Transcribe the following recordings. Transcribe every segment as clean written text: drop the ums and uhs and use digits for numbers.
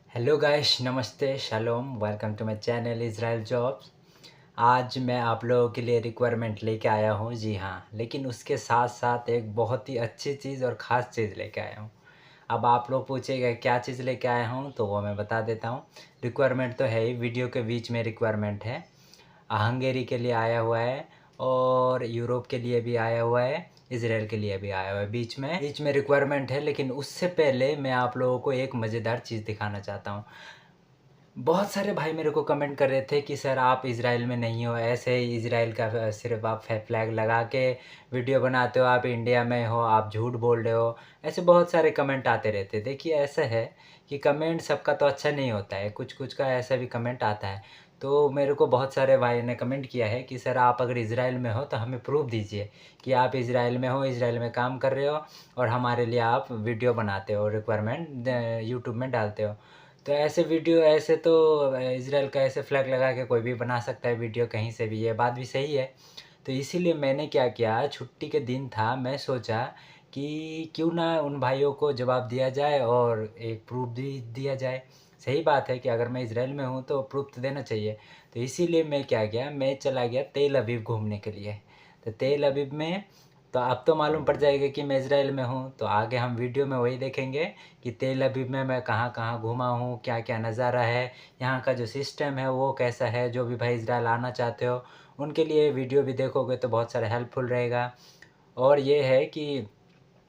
Hello guys, नमस्ते, शालोम, welcome to my channel Israel jobs. आज मैं आप लोगों के लिए रिक्वायरमेंट लेके आया हूँ, जी हाँ, लेकिन उसके साथ साथ एक बहुत ही अच्छी चीज़ और ख़ास चीज़ लेके आया हूँ। अब आप लोग पूछेंगे क्या चीज़ लेके आया हूँ, तो वो मैं बता देता हूँ। रिक्वायरमेंट तो है ही, वीडियो के बीच में रिक्वायरमेंट है। हंगेरी के लिए आया हुआ है और यूरोप के लिए भी आया हुआ है, इज़राइल के लिए भी आया हुआ है। बीच में रिक्वायरमेंट है, लेकिन उससे पहले मैं आप लोगों को एक मज़ेदार चीज़ दिखाना चाहता हूँ। बहुत सारे भाई मेरे को कमेंट कर रहे थे कि सर आप इज़राइल में नहीं हो, ऐसे ही इज़राइल का सिर्फ आप फ्लैग लगा के वीडियो बनाते हो, आप इंडिया में हो, आप झूठ बोल रहे हो। ऐसे बहुत सारे कमेंट आते रहते। देखिए, ऐसा है कि कमेंट सबका तो अच्छा नहीं होता है, कुछ कुछ का ऐसा भी कमेंट आता है। तो मेरे को बहुत सारे भाई ने कमेंट किया है कि सर आप अगर इज़राइल में हो तो हमें प्रूफ़ दीजिए कि आप इज़राइल में हो, इज़राइल में काम कर रहे हो और हमारे लिए आप वीडियो बनाते हो, रिक्वायरमेंट यूट्यूब में डालते हो। तो ऐसे वीडियो ऐसे तो इज़राइल का ऐसे फ्लैग लगा के कोई भी बना सकता है वीडियो कहीं से भी, ये बात भी सही है। तो इसीलिए मैंने क्या किया, छुट्टी के दिन था, मैं सोचा कि क्यों ना उन भाइयों को जवाब दिया जाए और एक प्रूफ़ भी दिया जाए। सही बात है कि अगर मैं इज़राइल में हूँ तो प्रूफ़ तो देना चाहिए। तो इसीलिए मैं क्या किया, मैं चला गया तेल अवीव घूमने के लिए। तो तेल अवीव में तो अब तो मालूम पड़ जाएगा कि मैं इज़राइल में हूँ, तो आगे हम वीडियो में वही देखेंगे कि तेल अवीव में मैं कहाँ-कहाँ घूमा हूँ, क्या-क्या नज़ारा है, यहाँ का जो सिस्टम है वो कैसा है। जो भी भाई इज़राइल आना चाहते हो, उनके लिए वीडियो भी देखोगे तो बहुत सारा हेल्पफुल रहेगा। और ये है कि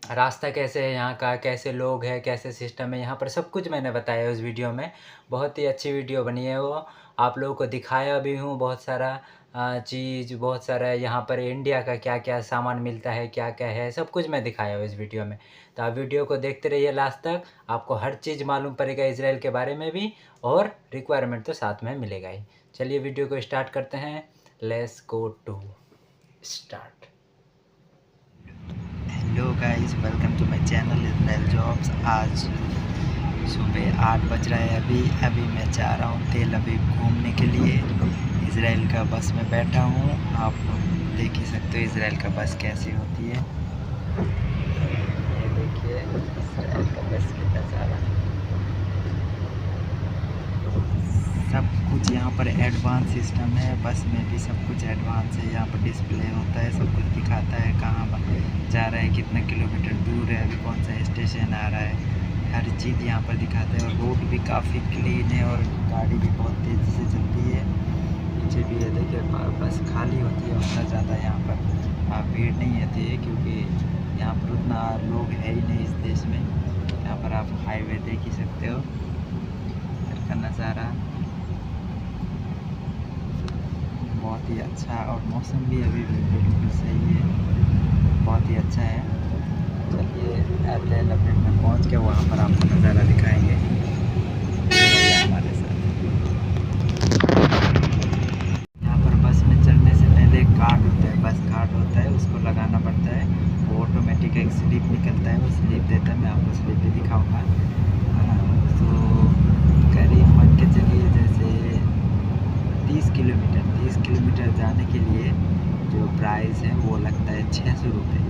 रास्ता कैसे है यहाँ का, कैसे लोग हैं, कैसे सिस्टम है यहाँ पर, सब कुछ मैंने बताया है उस वीडियो में। बहुत ही अच्छी वीडियो बनी है वो। आप लोगों को दिखाया भी हूँ बहुत सारा चीज़, बहुत सारा यहाँ पर इंडिया का क्या-क्या सामान मिलता है, क्या-क्या है, सब कुछ मैं दिखाया हूँ इस वीडियो में। तो आप वीडियो को देखते रहिए लास्ट तक, आपको हर चीज़ मालूम पड़ेगा इज़राइल के बारे में भी, और रिक्वायरमेंट तो साथ में मिलेगा ही। चलिए वीडियो को स्टार्ट करते हैं। Let's go to start. Hello guys, welcome to my channel Israel jobs. आज सुबह 8 बज रहा है। अभी मैं जा रहा हूँ तेल अवीव घूमने के लिए। इज़राइल का बस में बैठा हूँ। आप देख ही सकते हो इज़राइल का बस कैसी होती है। ये देखिए इज़राइल का बस का नज़ारा। सब कुछ यहाँ पर एडवांस सिस्टम है, बस में भी सब कुछ एडवांस है। यहाँ पर डिस्प्ले होता है, सब कुछ दिखाता है कहाँ जा रहा है, कितना किलोमीटर दूर है, अभी कौन सा स्टेशन आ रहा है, हर चीज़ यहाँ पर दिखाता है। और रोड भी काफ़ी क्लीन है और गाड़ी भी बहुत तेज़ी से चलती है। पीछे भी है, देखिए बस खाली होती है, उतना ज़्यादा यहाँ पर भीड़ नहीं होती है क्योंकि यहाँ पर उतना लोग है ही नहीं इस देश में। यहाँ पर आप हाईवे देख ही सकते हो, इधर का नज़ारा बहुत ही अच्छा। और मौसम भी अभी बिल्कुल सही है, बहुत ही अच्छा है। चलिए तेल अवीव में पहुँच के वहाँ पर आपको नज़ारा दिखाएंगे। हमारे साथ यहाँ पर बस में चढ़ने से पहले एक कार्ड होता है, बस कार्ड होता है, उसको लगाना पड़ता है। वो ऑटोमेटिक एक स्लिप निकलता है, वो स्लिप देता है, मैं आपको स्लिप भी दिखाऊँगा। तो करीब मान के चलिए जैसे 30 किलोमीटर जाने के लिए जो प्राइस है वो लगता है 600 रुपये।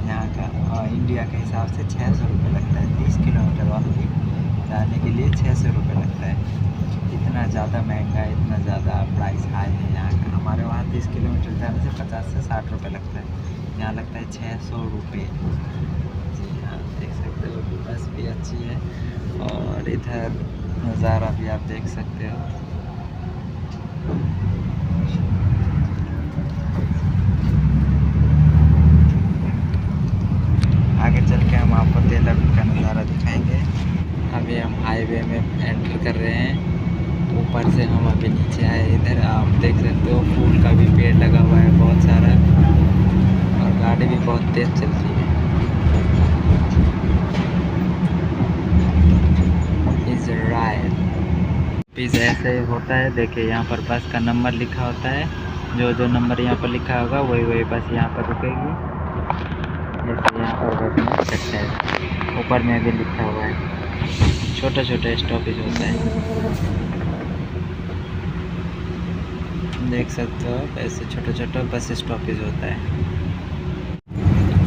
यहाँ का इंडिया के हिसाब से 600 रुपये लगता है। 30 किलोमीटर ओनली जाने के लिए 600 रुपये लगता है। इतना ज़्यादा महंगा है, इतना ज़्यादा प्राइस हाई है यहाँ का। हमारे वहाँ 30 किलोमीटर जाने से 50 से 60 रुपये लगता है, यहाँ लगता है 600 रुपये। जी हाँ, देख सकते हो कि बस भी अच्छी है और इधर नज़ारा भी आप देख सकते हो। आगे चल के हम आपको तेल अवीव का नज़ारा दिखाएंगे। अभी हम हाईवे में एंटर कर रहे हैं, ऊपर से हम अभी नीचे आए। इधर आप देख सकते हो फूल का भी पेड़ लगा हुआ है बहुत सारा, और गाड़ी भी बहुत तेज़ चलती है। इज़राइल पिज़्ज़ा ऐसे होता है, देखिए यहाँ पर बस का नंबर लिखा होता है। जो नंबर यहाँ पर लिखा होगा वही बस यहाँ पर रुकेगी। जैसे यहाँ पर बस में चढ़ते हैं, ऊपर में भी लिखा हुआ है, छोटा छोटा स्टॉपेज होता है, देख सकते हो आप, ऐसे छोटा छोटा बस स्टॉपेज होता है।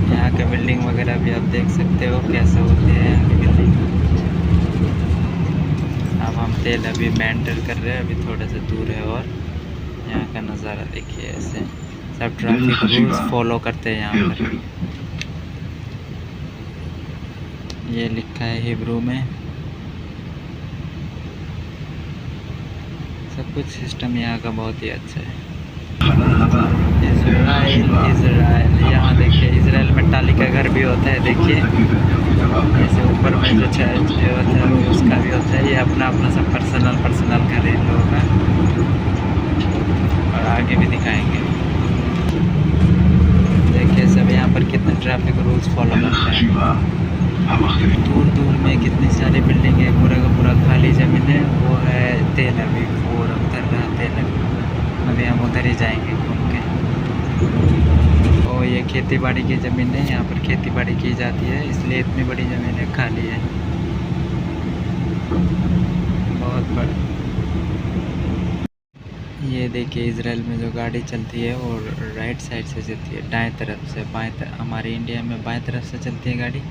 यहाँ के बिल्डिंग वगैरह भी आप देख सकते हो कैसे होते हैं यहाँ की बिल्डिंग। तेल अभी में एंटर कर रहे हैं, अभी थोड़ा सा दूर है। और यहाँ का नज़ारा देखिए, ऐसे सब ट्रैफिक रूल्स फॉलो करते हैं यहाँ पर। ये लिखा है हिब्रू में। सब कुछ सिस्टम यहाँ का बहुत ही अच्छा है। इज़राइल यहाँ देखिए, इज़राइल में टाली का घर भी होता है। देखिए ऐसे ऊपर में जो चर्च होता है उसका भी होता है। ये अपना अपना सब पर्सनल घर है इन लोगों का। और आगे भी दिखाएंगे। देखिए सब यहाँ पर कितने ट्रैफिक रूल्स फॉलो करते हैं। दूर दूर में कितनी सारी बिल्डिंग है, पूरा का पूरा खाली ज़मीन है। वो है तेल अवीव, वो उधर रहा तेल अवीव। अभी हम उधर ही जाएंगे घूम के। और ये खेती बाड़ी की ज़मीन है, यहाँ पर खेती बाड़ी की जाती है, इसलिए इतनी बड़ी ज़मीन है, खाली है बहुत बड़ा। ये देखिए इज़राइल में जो गाड़ी चलती है वो राइट साइड से चलती है, दाएं तरफ से बाएं तरफ। हमारे इंडिया में बाएं तरफ से चलती है गाड़ी,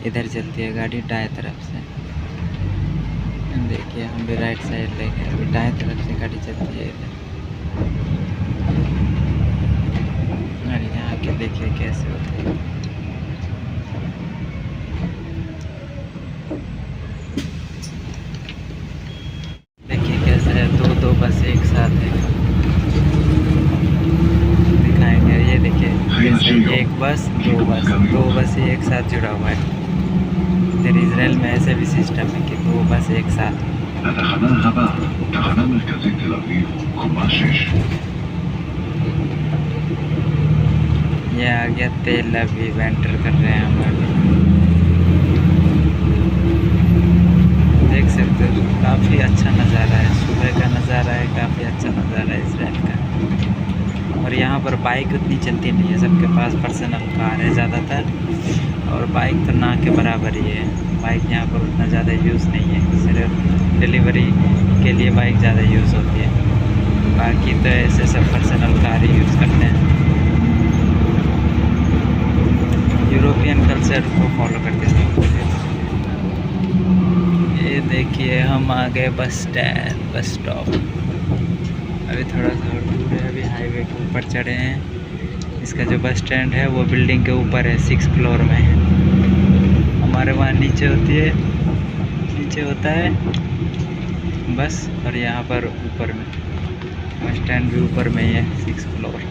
इधर चलती है गाड़ी दाएं तरफ से। देखिए हम भी राइट साइड लेंगे, अभी दाएं तरफ से गाड़ी चलती है इधर। और यहाँ के देखिए कैसे होते हैं। देखिए कैसे है, दो बस एक साथ है, दिखाएंगे। ये देखिए कैसे एक बस दो बस ही एक साथ जुड़ा हुआ है। फिर इज़राइल में ऐसे भी सिस्टम है कि दो बस एक साथ। ये आ गया तेल अवीव, एंटर कर रहे हैं हम अभी। देख सकते हो काफ़ी अच्छा नज़ारा है, सुबह का नज़ारा है, काफ़ी अच्छा नज़ारा है इज़राइल का। और यहाँ पर बाइक उतनी चलती नहीं है, सबके पास पर्सनल कार है ज़्यादातर। और बाइक तो ना के बराबर ही है, बाइक यहाँ पर उतना ज़्यादा यूज़ नहीं है, सिर्फ डिलीवरी के लिए बाइक ज़्यादा यूज़ होती है। बाकी तो ऐसे सब पर्सनल कार ही यूज़ करते हैं। यूरोपियन कल्चर को फॉलो करते हैं। ये देखिए हम आ गए बस स्टॉप। अभी थोड़ा सा और दूर है, अभी हाईवे के ऊपर चढ़े हैं। इसका जो बस स्टैंड है वो बिल्डिंग के ऊपर है, 6 फ्लोर में है। हमारे वहाँ नीचे होती है, नीचे होता है बस। और यहाँ पर ऊपर में बस स्टैंड भी ऊपर में ही है, 6 फ्लोर।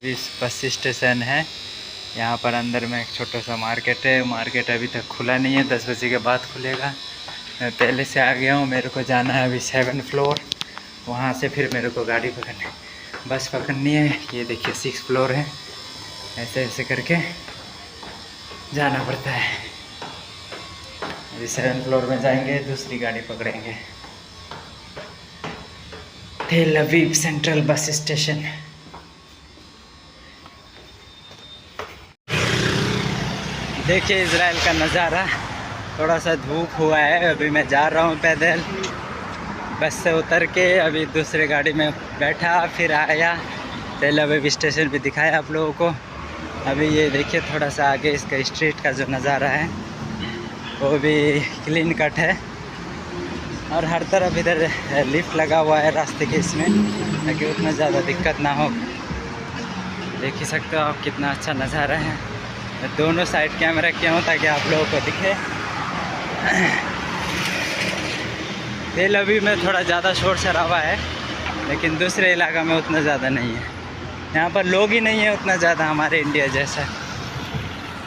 इस बस स्टेशन है, यहाँ पर अंदर में एक छोटा सा मार्केट है। मार्केट अभी तक खुला नहीं है, 10 बजे के बाद खुलेगा। मैं पहले से आ गया हूँ, मेरे को जाना है अभी 7 फ्लोर। वहाँ से फिर मेरे को गाड़ी पकड़नी, बस पकड़नी है। ये देखिए 6 फ्लोर है, ऐसे ऐसे करके जाना पड़ता है। अभी 7 फ्लोर में जाएंगे, दूसरी गाड़ी पकड़ेंगे। तेल अवीव सेंट्रल बस स्टेशन। देखिए इज़राइल का नज़ारा। थोड़ा सा धूप हुआ है, अभी मैं जा रहा हूँ पैदल। बस से उतर के अभी दूसरे गाड़ी में बैठा, फिर आया, तेल अवीव स्टेशन भी दिखाया आप लोगों को। अभी ये देखिए थोड़ा सा आगे इसका स्ट्रीट का जो नज़ारा है वो भी क्लीन कट है। और हर तरफ इधर लिफ्ट लगा हुआ है रास्ते के इसमें, ताकि उतना ज़्यादा दिक्कत ना हो। देख ही सकते हो आप कितना अच्छा नज़ारा है। मैं दोनों साइड कैमरा किया हूँ ताकि आप लोगों को दिखे। तेल अवीव में थोड़ा ज़्यादा शोर शराबा है, लेकिन दूसरे इलाका में उतना ज़्यादा नहीं है। यहाँ पर लोग ही नहीं है उतना ज़्यादा, हमारे इंडिया जैसा।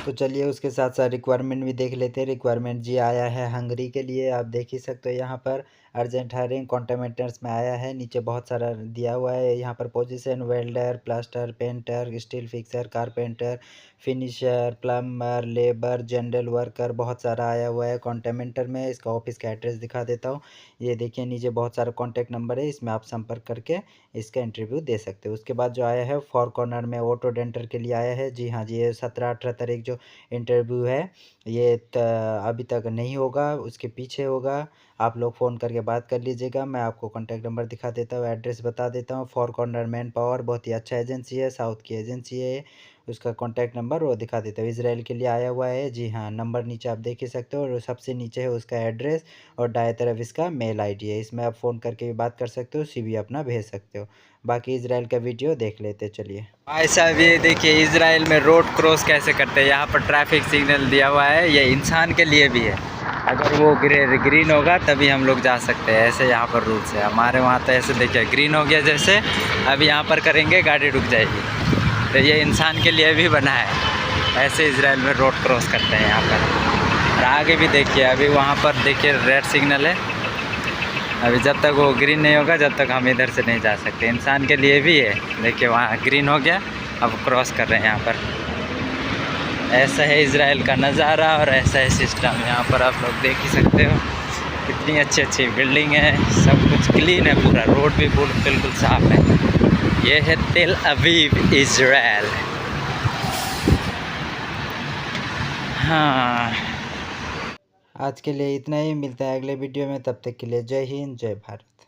तो चलिए उसके साथ साथ रिक्वायरमेंट भी देख लेते हैं। रिक्वायरमेंट जी आया है हंगरी के लिए, आप देख ही सकते हो। यहाँ पर अर्जेंट हायरिंग कॉन्टेमेंटर्स में आया है, नीचे बहुत सारा दिया हुआ है। यहाँ पर position welder, plaster, painter, steel fixer, carpenter, finisher, plumber, labour, general worker, बहुत सारा आया हुआ है कॉन्टेमेंटर में। इसका ऑफिस का एड्रेस दिखा देता हूँ। ये देखिए नीचे बहुत सारा कॉन्टैक्ट नंबर है, इसमें आप संपर्क करके इसका इंटरव्यू दे सकते हो। उसके बाद जो आया है फोर कॉर्नर में ऑटो डेंटर के लिए आया है। जी हाँ जी, ये 17-18 तारीख जो इंटरव्यू है ये अभी तक नहीं होगा, उसके पीछे होगा। आप लोग फ़ोन करके बात कर लीजिएगा। मैं आपको कॉन्टैक्ट नंबर दिखा देता हूँ, एड्रेस बता देता हूँ। फोर कॉर्नर मैन पावर बहुत ही अच्छा एजेंसी है, साउथ की एजेंसी है। उसका कॉन्टैक्ट नंबर वो दिखा देता हूँ। इज़राइल के लिए आया हुआ है, जी हाँ, नंबर नीचे आप देख ही सकते हो और सबसे नीचे है उसका एड्रेस और दाएँ तरफ इसका मेल आईडी है। इसमें आप फ़ोन करके भी बात कर सकते हो, सीवी अपना भेज सकते हो। बाकी इज़राइल का वीडियो देख लेते चलिए। भाई साहब ये देखिए इज़राइल में रोड क्रॉस कैसे करते हैं। यहाँ पर ट्रैफिक सिग्नल दिया हुआ है, ये इंसान के लिए भी है। अगर वो ग्रीन होगा तभी हम लोग जा सकते हैं, ऐसे यहाँ पर रूल्स है। हमारे वहाँ तो ऐसे देखिए ग्रीन हो गया जैसे, अभी यहाँ पर करेंगे गाड़ी रुक जाएगी। तो ये इंसान के लिए भी बना है, ऐसे इज़राइल में रोड क्रॉस करते हैं यहाँ पर। और आगे भी देखिए, अभी वहाँ पर देखिए रेड सिग्नल है, अभी जब तक वो ग्रीन नहीं होगा जब तक हम इधर से नहीं जा सकते। इंसान के लिए भी है, देखिए वहाँ ग्रीन हो गया, अब क्रॉस कर रहे हैं यहाँ पर। ऐसा है इज़राइल का नज़ारा और ऐसा है सिस्टम। यहाँ पर आप लोग देख ही सकते हो कितनी अच्छी अच्छी बिल्डिंग है, सब कुछ क्लीन है, पूरा रोड भी बिल्कुल साफ़ है। ये है तेल अवीव इज़राइल। हाँ, आज के लिए इतना ही, मिलता है अगले वीडियो में, तब तक के लिए जय हिंद, जय भारत।